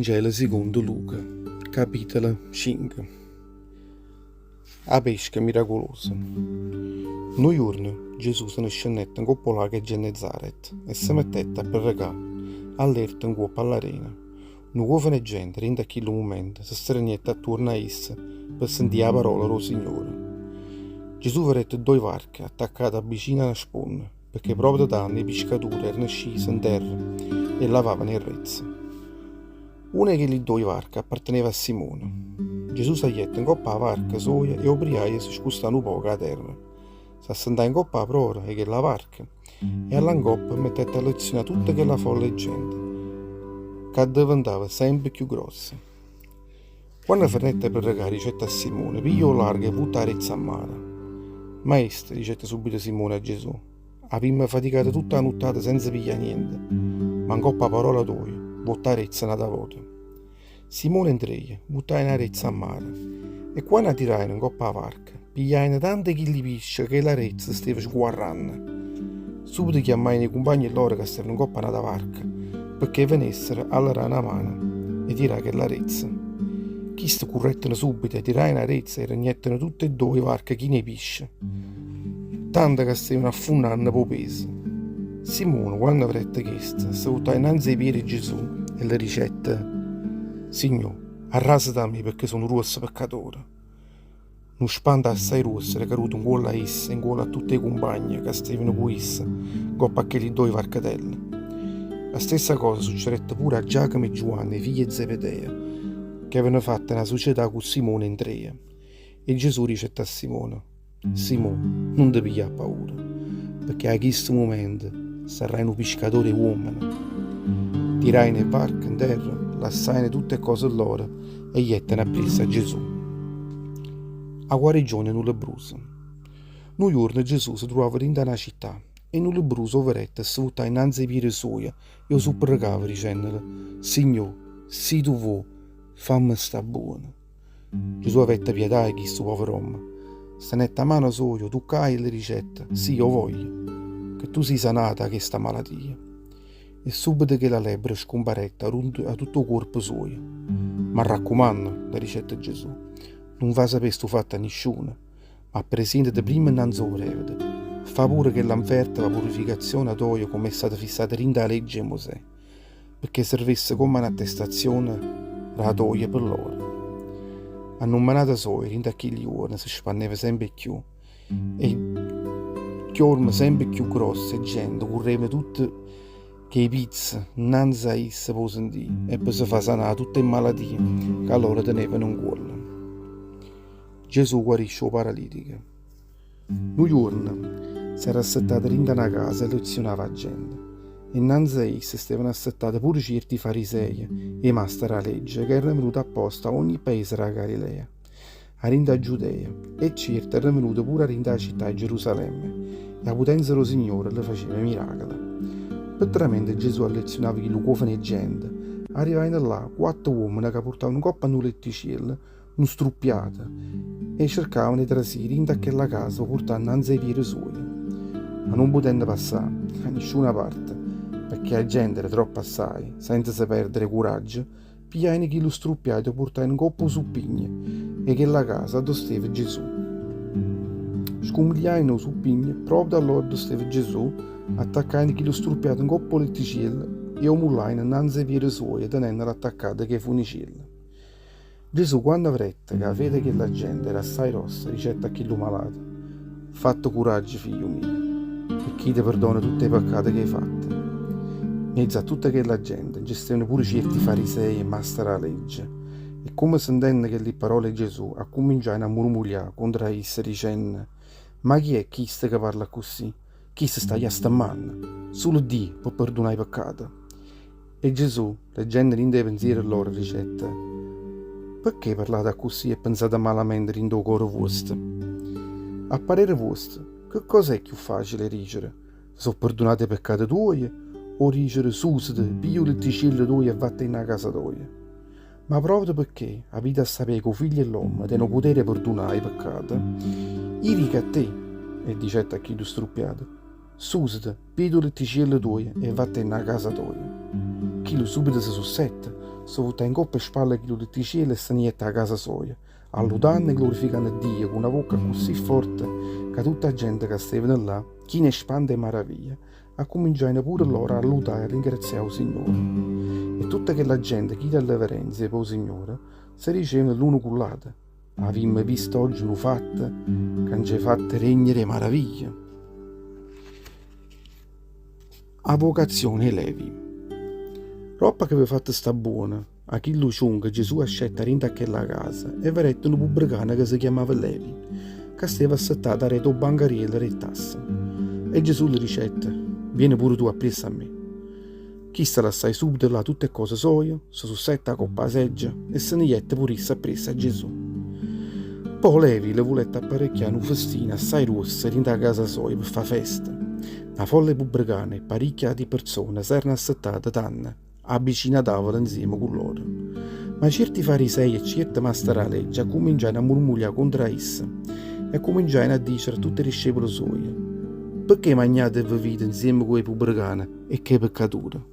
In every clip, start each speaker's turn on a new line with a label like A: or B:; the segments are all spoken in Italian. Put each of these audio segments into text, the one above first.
A: Vangelo secondo Luca, capitolo 5. A pesca miracolosa. Un giorno Gesù se ne scendette in coppa alla che Gennesaret e si mettette a pregare, all'erta in coppa all'arena. Un giovane gente, rinda a quel momento, si stranietta attorno a essa per sentire la parola del Signore. Gesù vedette due barche attaccate vicino alla sponda, perché proprio da tanto i pescatori erano scesi in terra e lavavano il rezzo. Una di quelle due barche apparteneva a Simone. Gesù saliette in coppa alla barca sua e ubriaco si scostava un poco a terra. Si assentava in coppa a prora e quella barca e all'angoppa mettette a lezione tutta quella folla di gente, che diventava sempre più grossa. Quando finette per pregare, dicette a Simone, pigliò larga e buttare il mare. Maestro, dicette subito Simone a Gesù, abbiamo faticato tutta la nottata senza pigliare niente, ma in coppa parola tua, buttare il nata vuota. Simone entrei, buttai in arezza a mare, e quando tirai in coppa a barca, pigliai tante chili pesce che l'arezza stava sguarrando. Subito chiamai i compagni loro che stavano in coppa nata barca, perché venissero alla rana mano e tirai che l'arezza. Chisti correttano subito e tirai in arezza e regnettano tutte e due barche chine pesce, tanto che stavano affondando per peso. Simone, quando avrette chiesto, si buttò innanzi ai piedi di Gesù e le ricette: Signore, arrasa da me perché sono rosso peccatore. Non spanta assai rosso era caduto in gola a essa, in gola a tutti i compagni che stavano con essa, coppa a quelle due barcatelli. La stessa cosa succedette pure a Giacomo e Giovanni, figli di Zebedeo, che avevano fatto una società con Simone in tre. E Gesù dicette a Simone: Simone, non ti pigliare paura, perché a questo momento sarai un pescatore uomo. Tirai nel barco in terra, lasciai tutte cose loro e jettene appresso a Gesù. A guarigione non le brusa. Un giorno Gesù si trovava in una città e non le brusa overetta si buttava innanzi ai piedi suoi e si pregava dicendole: Signore, se tu vuoi, fammi sta buono. Gesù avette pietà di questo povero uomo. Stenette a mano sua, toccai e le ricette: sì, io voglio, che tu sia sanata da questa malattia. E subito che la lebbra scomparette a tutto il corpo suo. Ma raccomando, le ricette Gesù, non va sapere sto fatto a nessuno, ma presentati prima innanzi al prevede. Fa pure che l'anferta la purificazione a toio come è stata fissata in da legge di Mosè, perché servesse come un'attestazione la toia per loro. A nominata soia, in da quegli giorni si spanneva sempre più, e chiorme sempre più grosse e gente correva tutte che i pizzi innanzi a essa per sentire e per si far sanare tutte le malattie che loro tenevano in cuore. Gesù guarisce la paralitica. Un giorno si era assettato in una casa e lezionava la gente. Innanzi a essa stavano assettati pure certi farisei e masteri della legge che erano venuti apposta a ogni paese della Galilea, a rinda Giudea, e certi erano venuti pure a rinda la città di Gerusalemme, e la potenza del Signore le faceva miracoli. Mentre Gesù lezionava chi lo giovane gente, arrivavano là 4 uomini che portavano un coppa in un letticello, un struppiato, e cercavano di trasire in quella casa portando innanzi ai piedi suoi. Ma non potendo passare a nessuna parte, perché la gente era troppo assai, senza perdere coraggio, pigliavano chi lo struppiato e portavano in coppa su pigne, e che la casa dove stava Gesù. Scomigliavano su pigne proprio allora dove stava Gesù, attaccando chi lo struppiato in coppa letticello e omullaino innanzi ai piedi suoi tenendolo attaccato che funicello. Gesù, quando avrette che vede che la gente era assai rossa, ricetta a chi lo malato: fatto coraggio, figlio mio, perché ti perdona tutti i peccati che hai fatto. In mezzo a tutta quella gente gestivano pure certi farisei e masteri della legge, e come sentendo che le parole di Gesù a cominciare a murmurare contro esse dicendo: ma chi è questo che parla così? Chi si sta stammando? Solo Dio può perdonare i peccati. E Gesù, leggendo in dei pensieri loro, ricette: perché parlate così e pensate malamente in tuo cuore vostro? A parere vostro, che cos'è più facile dicere? Sono perdonati i peccati tuoi? O dicere susite, piglio il letticello tuo e vattene in una casa tua? Ma proprio perché avete a sapere che i figli dell'uomo hanno potere perdonare i peccati, io dico a te, e dicette a chi tu struppiato: susite, piglio il letticello tuo e vattene in una casa tua. Chi lo subito si sussette, si vota in coppa e spalle chi lo di cielo e se ne a casa sua, alludando e glorificando Dio con una bocca così forte che tutta la gente che stava là, chi ne spande e maraviglia, a cominciare pure loro a lodare e ringraziare il Signore. E tutta quella gente, chi delle reverenze per il Signore, si riceve l'uno con l'altro. Abbiamo visto oggi un fatto che ci ha fatto regnere maraviglia. A vocazione Levi. Roba che aveva fatto sta buona, a chi lo ciunga Gesù accetta rinda a quella casa e verette una pubblicana che si chiamava Levi, che stava assettata a reto bancariere e tasse. E Gesù le ricette, vieni pure tu appresso a me. Chi sta lasciai subito là tutte cose sue, si sussetta a coppa a seggia e se ne jette purissa appresso a Gesù. Poi Levi le volette apparecchiare un festino assai rossa rinda a casa sua per fare festa. Una folle pubblicana e parecchia di persone si erano assettate tanne a vicina tavola insieme con loro. Ma certi farisei e certe master a legge cominciano a murmurare contro essa e cominciano a dire a tutti i discepoli suoi: perché mangiate e bevete insieme con i pubblicani e che peccatura?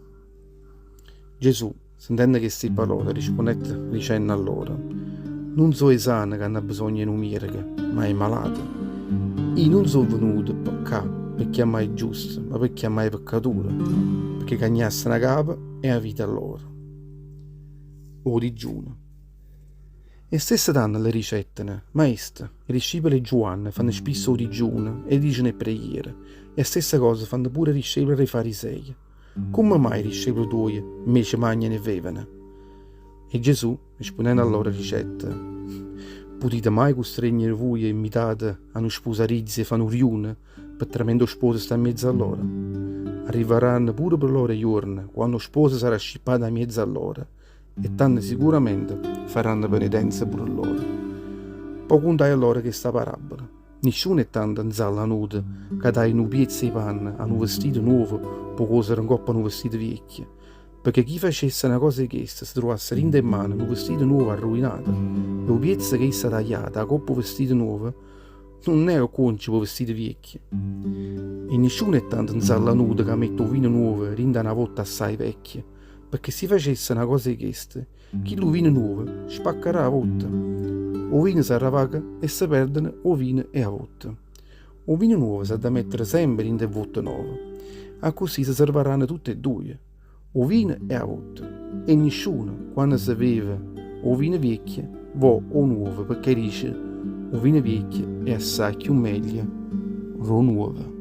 A: Gesù, sentendo queste parole, rispondette dicendo a loro: non sono i sani che hanno bisogno di un miracolo, ma i malati. Io non sono venuto per peccare, per chiamare i giusti, ma per chiamare i peccatori, perché cagnassero la capa e la vita a loro. O digiuno. E stesse danno le ricette, maestro, i discepoli di Giovanni fanno spesso digiuno e dicono le preghiere, e stessa cosa fanno pure i discepoli dei farisei. Come mai i discepoli tuoi invece mangiano e bevono? E Gesù, rispondendo a loro ricette, potete mai costringere voi e imitate a una sposarizia e fanno riune per tremendo sposo sta in mezzo a loro? Arriveranno pure per loro giorni quando lo sposo sarà scippata in mezzo a loro e tanto sicuramente faranno penitenza pure loro. Poi contai a loro questa parabola. Nessuno è tanto in sala nuda che dai un piezzo di panna a un vestito nuovo per cosere in coppa un vestito vecchio. Perché chi facesse una cosa di questa si trovasse rinda in mano un vestito nuovo arrovinato e un piezzo che essa tagliata a coppa vestito nuovo non è un concio per vestiti vecchi. E nessuno è tanto in sala nuda che mette un vino nuovo rinda una volta assai vecchia, perché se facesse una cosa di questa, chi lo vino nuovo spaccherà a volta. O vino si arravaga e si perdono o vino e a volta. O vino nuovo si ha da mettere sempre in volta nuovo, a così si serveranno tutte e due, o vino e a volta. E nessuno, quando si beve o vino vecchio, va o nuovo, perché dice o vino vecchio è assai più meglio, ro nuovo.